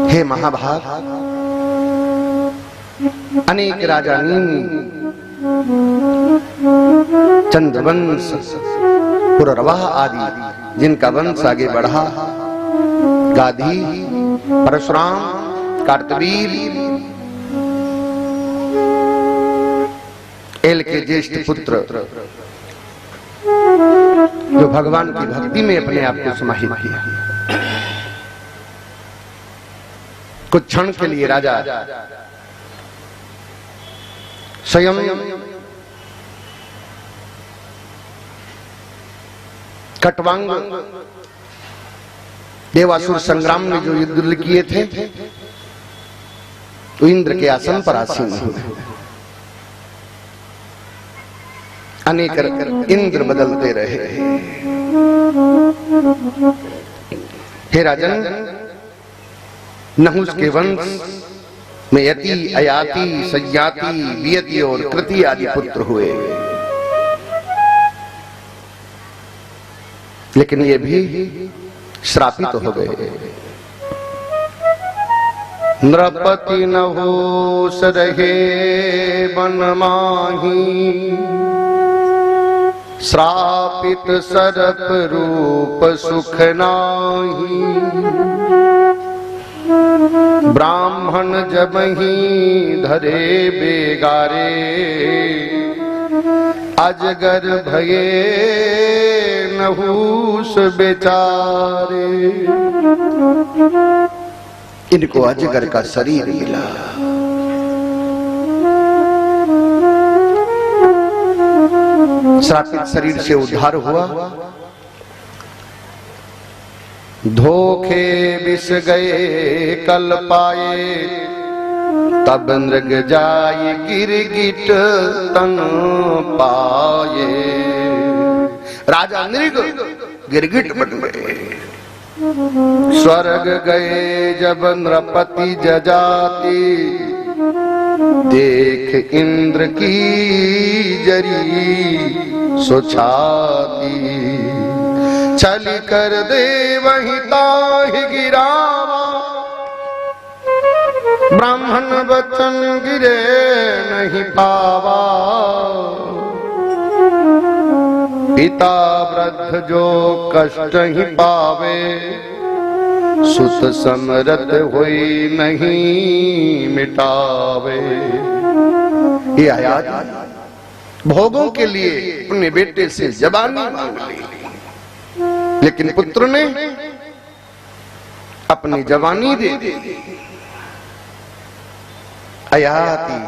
हे महाभाग, अनेक राजानी चंद्रवंश पुररवा आदि जिनका वंश आगे बढ़ा, गाधी, परशुराम, कार्तवीर, एल के ज्येष्ठ पुत्र जो भगवान की भक्ति में अपने आप को समाहित किया, कुछ क्षण के लिए राजा स्वयं कटवांग देवासुर संग्राम में जो युद्ध किए थे तो इंद्र के आसन पर आसीन हुए। अनेक इंद्र बदलते रहे। हे राजन, नहुष के वंश में यति, अयाति, सयाति, वियति और कृति आदि पुत्र हुए, लेकिन ये भी श्रापित हो गए। नृपति नहुष रहे वन माही, श्रापित सरप रूप सुख नाही। ब्राह्मण जब ही धरे बेगारे, अजगर भये नहुष बेचारे। इनको अजगर का शरीर मिला। श्रापित शरीर से उद्धार हुआ। धोखे विष गए कल पाए, तब नृग जाए गिरगिट तन पाए। राजा नृग गिरगिट बन गए। स्वर्ग गए जब नृपति जजाति, देख इंद्र की जरी सुछाती। चली कर दे वही ताहि गिरावा, ब्राह्मण बचन गिरे नहीं पावा। पिता वृद्ध जो कष्ट ही पावे, सुत समरथ हुई नहीं मिटावे। ये आयात भोगों के लिए अपने बेटे से जबानी मांग ली, लेकिन पुत्र ने अपनी जवानी दे दी। आयाति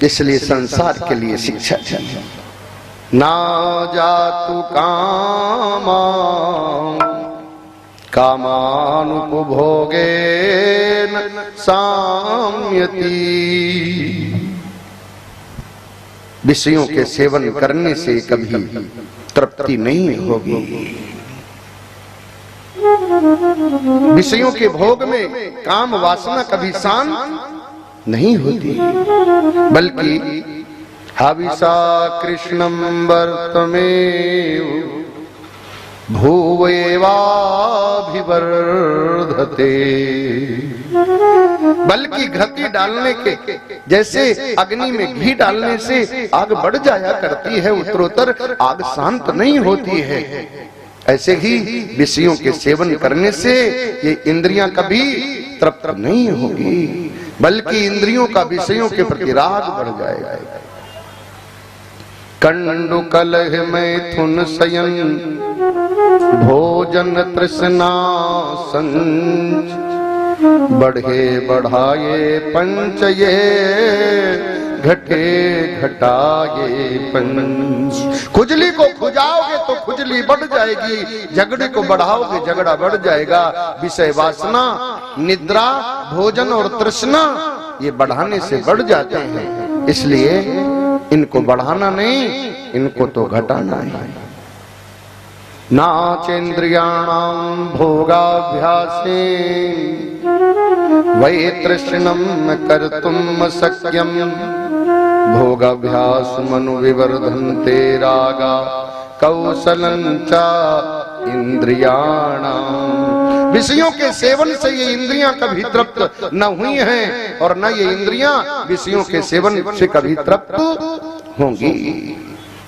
इसलिए संसार के लिए शिक्षा चाहिए। ना जातु कामा कामानुपभोगेन साम्यति। विषयों के सेवन करने से कभी तृप्ति नहीं होगी। विषयों के भोग में काम वासना कभी शांत नहीं होती, बल्कि हविषा कृष्णं वर्तमेव भूवेवाभिवर्धते। बल्कि घृति डालने के जैसे अग्नि में घी डालने से आग बढ़ जाया करती है, उत्तरोत्तर आग शांत नहीं होती है, ऐसे ही विषयों के सेवन करने से ये इंद्रियां कभी तृप्त नहीं होगी, बल्कि इंद्रियों का विषयों के प्रति राग बढ़ जाएगा। कंडु कलह मैथुन शयन, भोजन तृष्णा संच। बढ़े बढ़ाए पंच ये, घटे घटाए पंच। खुजली को खुजाओगे तो खुजली बढ़ जाएगी, झगड़े को बढ़ाओगे झगड़ा बढ़ जाएगा। विषय वासना, निद्रा, भोजन और तृष्णा ये बढ़ाने से बढ़ जाते हैं, इसलिए इनको बढ़ाना नहीं, इनको तो घटाना है। नाचेन्द्रियाणां भोगाभ्यासे, वै तृष्णं कर्तुम् शक्यम्। भोगाभ्यास मनु विवर्धन्ते रागा, कौशलंचा इंद्रियाणाम। विषयों के सेवन से ये इंद्रियां कभी तृप्त न हुई हैं और न ये इंद्रियां विषयों के सेवन से कभी तृप्त होंगी,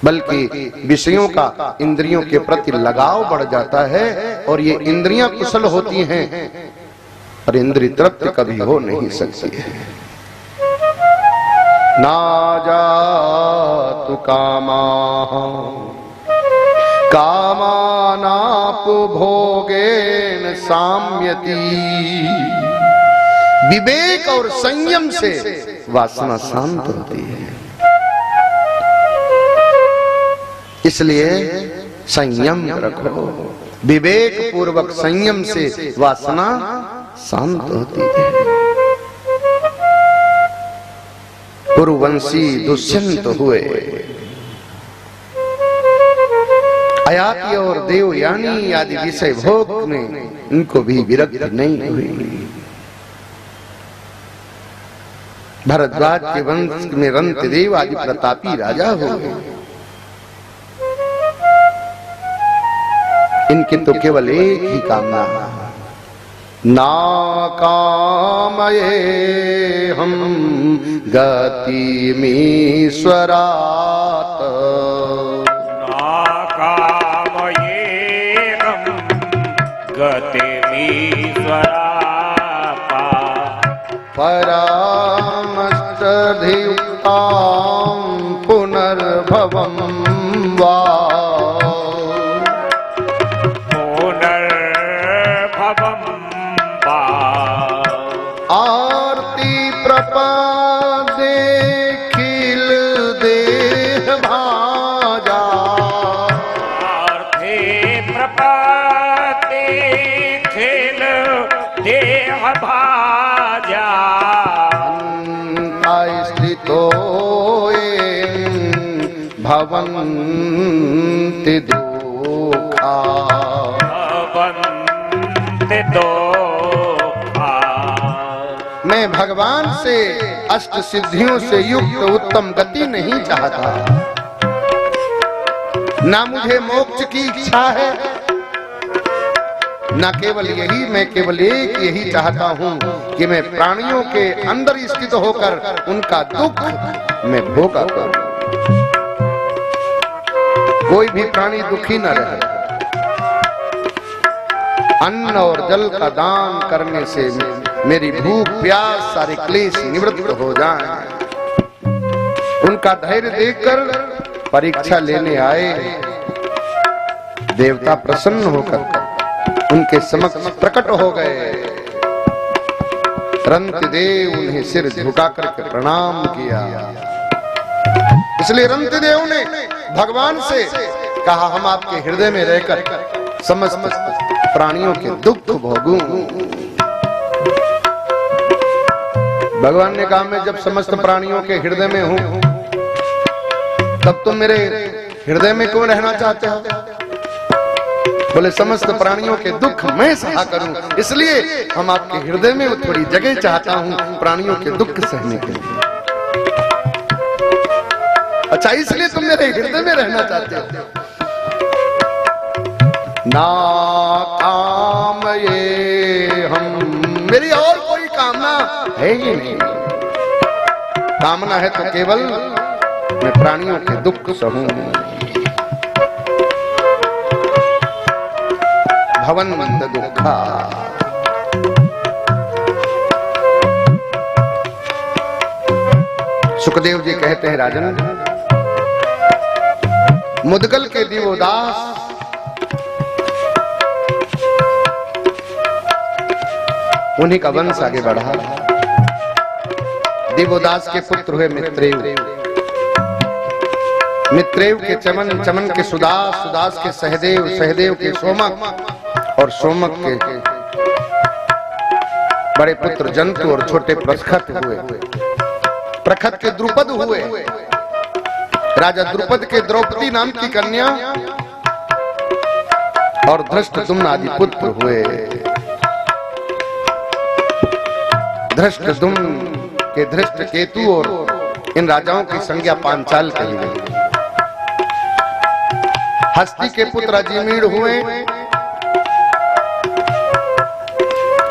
बल्कि विषयों का इंद्रियों के प्रति लगाव बढ़ जाता है और ये इंद्रियां कुशल होती हैं और इंद्रिय तृप्त कभी हो नहीं सकती है। ना जातु कामा कामानापभोगेन साम्यति। विवेक और संयम से वासना शांत होती है, इसलिए संयम रखो। विवेक पूर्वक संयम से वासना शांत होती है। पुरुवंशी दुष्यंत हुए, अयाति और देवयानी आदि विषय भोग में इनको भी विरक्ति नहीं हुई। भरद्वाज के वंश में रंतदेव आदि प्रतापी राजा हुए, इनकी तो केवल एक ही कामना, ना कामये हम गतिमीश्वरात्। ना कामये हम गतिमीश्वरात्। परामष्टधियुक्तां पुनर्भवं वा। आरती प्रपादे खिल देह भाजा। आरती प्रपादे खिल देह भाजा। स्थितो भवन्ति दुःखा। भवन्ति दुःखा। मैं भगवान से अष्ट सिद्धियों से युक्त उत्तम गति नहीं चाहता, ना मुझे मोक्ष की इच्छा है, ना केवल यही, मैं केवल एक यही चाहता हूं कि मैं प्राणियों के अंदर स्थित होकर उनका दुख मैं भोगा करूं। कोई भी प्राणी दुखी न रहे। अन्न और जल का दान करने से मेरी भूख प्यास सारे क्लेश निवृत्त हो जाएं। उनका धैर्य देखकर परीक्षा लेने आए देवता प्रसन्न होकर उनके समक्ष प्रकट हो गए। रंतदेव उन्हें सिर झुका करके प्रणाम किया। इसलिए रंतदेव ने भगवान से कहा, हम आपके हृदय में रहकर समस्त प्राणियों के दुख भोगूं। भगवान ने कहा, मैं जब समस्त प्राणियों के हृदय में हूं तब तुम मेरे हृदय में क्यों रहना चाहते हो? बोले, समस्त प्राणियों के दुख मैं सहा करूं, इसलिए हम आपके हृदय में थोड़ी जगह चाहता हूं प्राणियों के दुख सहने के लिए। अच्छा, इसलिए तुम मेरे हृदय में रहना चाहते हो। ना कामये हम, मेरी और कोई कामना है ही नहीं। कामना है तो केवल मैं प्राणियों के दुख सहूं। भवन मंद दुखा। सुखदेव जी कहते हैं, राजन, मुदगल के दिवोदास उन्हीं का वंश आगे बढ़ा। दिवोदास के पुत्र हुए मित्रेव, मित्रेव के चमन, चमन के सुदास, सुदास के सहदेव, सहदेव के सोमक और सोमक के बड़े पुत्र जंतु और छोटे प्रखत हुए। प्रखत के द्रुपद हुए। राजा द्रुपद के द्रौपदी नाम की कन्या और धृष्टद्युम्न आदि पुत्र हुए। धृष्टद्युम्न के धृष्टकेतु और इन राजाओं की संज्ञा पांचाल कही गई। हस्ती के पुत्र अजीमीढ़ हुए,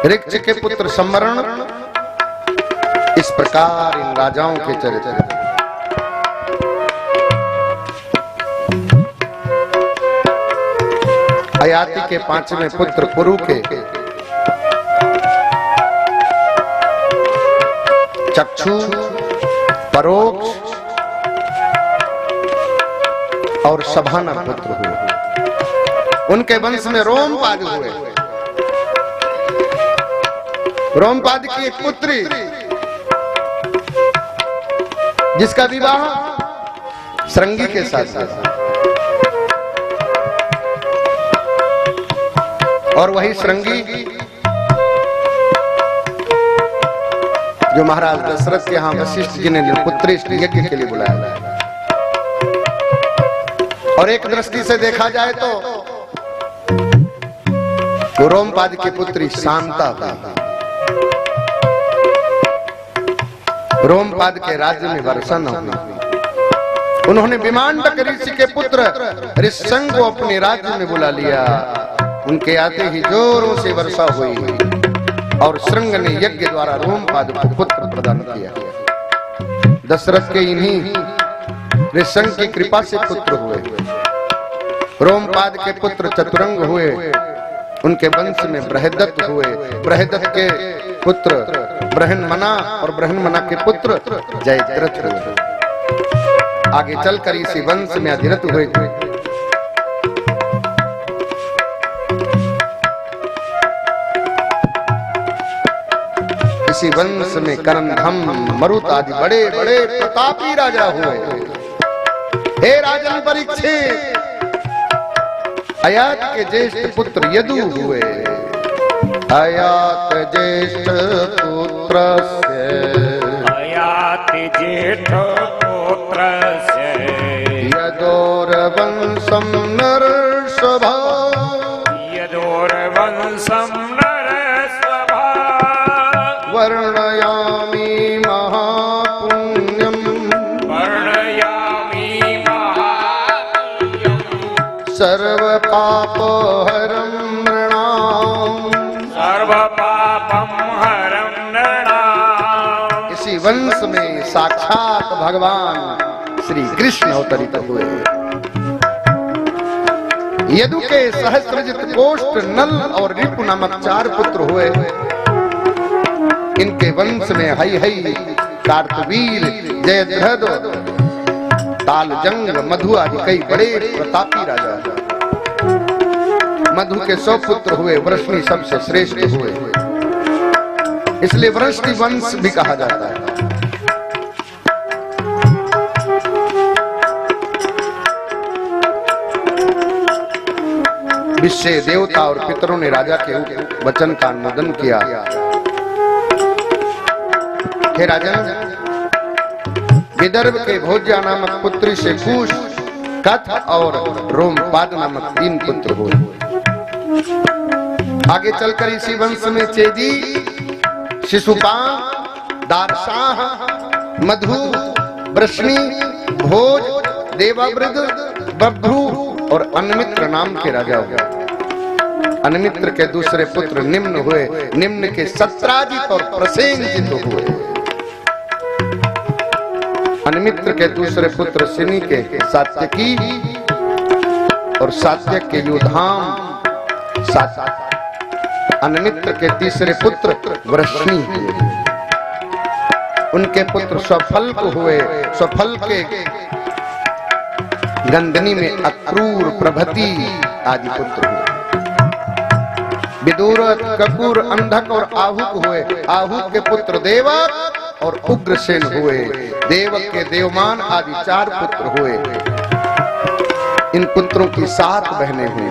ऋक्ष के पुत्र सम्मरण। इस प्रकार इन राजाओं के चरित्र। अयाति के पांचवें पुत्र पुरु के चक्षु, परोक्ष और सभाना पुत्र हुए। उनके वंश में रोमपाद हुए। रोमपाद की एक पुत्री जिसका विवाह श्रृंगी के साथ हुआ, और वही श्रृंगी जो महाराज दशरथ के यहाँ वशिष्ठ जी ने पुत्री यज्ञ के लिए बुलाया। और एक दृष्टि से देखा जाए तो रोमपाद की पुत्री शांता थी। रोमपाद के राज्य में वर्षा न हुई। उन्होंने विमानटक ऋषि के पुत्र ऋष्यंग को अपने राज्य में बुला लिया। उनके आते ही जोरों से वर्षा हुई और श्रृंग ने यज्ञ द्वारा रोमपाद को पुत्र प्रदान किया। दशरथ के इन्हीं ऋष्यंग की कृपा से पुत्र हुए। रोमपाद के पुत्र चतुरंग हुए। उनके वंश में बृहदत्त हुए। बृहदत्त के पुत्र बृहन्मना और बृहन्मना के पुत्र जयद्रथ हुए। आगे चलकर इसी वंश में अधिरथ हुए। इसी वंश में करंधम, मरुत आदि बड़े बड़े प्रतापी राजा हुए। हे राजन परीक्षित, अयात के ज्येष्ठ पुत्र यदु हुए। अयात ज्येष्ठ पुत्र से, अयात ज्येष्ठ पुत्र से, यदोर वंशम नरसभा, यदोर वंशम नरसभा, वर्णयामि महापुण्यम, वर्णयामि महापुण्यम, सर्व पापहरं नृणाम्, सर्व पापम हरं नृणाम्। इसी वंश में साक्षात भगवान श्री कृष्ण अवतरित हुए। यदु के सहस्त्रजित कोष्ठ, नल और रिपु नामक 4 पुत्र हुए। इनके वंश में हई हई, कार्तवीर, जयद्रथ, तालजंग, मधु आदि कई बड़े प्रतापी राजा। मधु के 100 पुत्र हुए। वृष्णि सबसे श्रेष्ठ हुए, इसलिए वृष्णि वंश भी कहा जाता है। विश्व देवता और पितरों ने राजा के वचन का अनुमोदन किया। हे राजन, विदर्भ के भोज्या नामक पुत्री से कुश, कथ और रोमपाद नामक 3 पुत्र हुए। आगे चलकर इसी वंश में चेदी, शिशुपाल, दारशाह, मधु, वृष्णि, भोज, देवावृद, बभ्रू और अन्मित्र नाम के राजा हुए। अन्मित्र के दूसरे पुत्र निम्न हुए। निम्न के सत्राजित और प्रसेनजित हुए। अन्मित्र के दूसरे पुत्र सिनी के सात्यकी और सात्यक के युधाम। अन्मित्र के तीसरे पुत्र वृष्णि हुए। उनके पुत्र स्वफल्क हुए। स्वफल्क के गंधनी में अक्रूर, प्रभति आदि पुत्र हुए। विदुरथ, कपूर, अंधक और आहुक हुए। आहुक के पुत्र देवक और उग्रसेन हुए। देवक के देवमान आदि 4 पुत्र हुए। इन पुत्रों की 7 बहनें हुई।